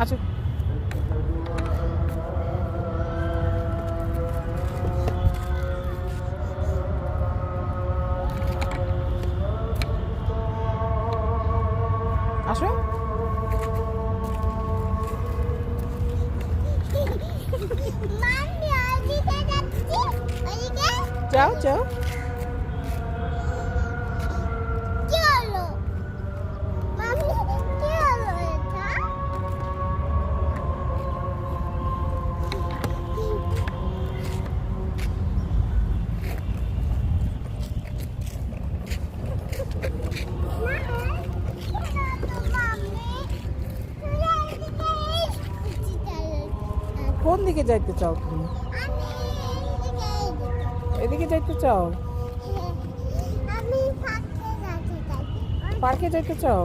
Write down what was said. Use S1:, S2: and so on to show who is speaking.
S1: আচ্ছা আসো যাও যাও কোন দিকে যাইতে চাও তুমি? এদিকে যাইতে চাও? পার্কে যাইতে চাও?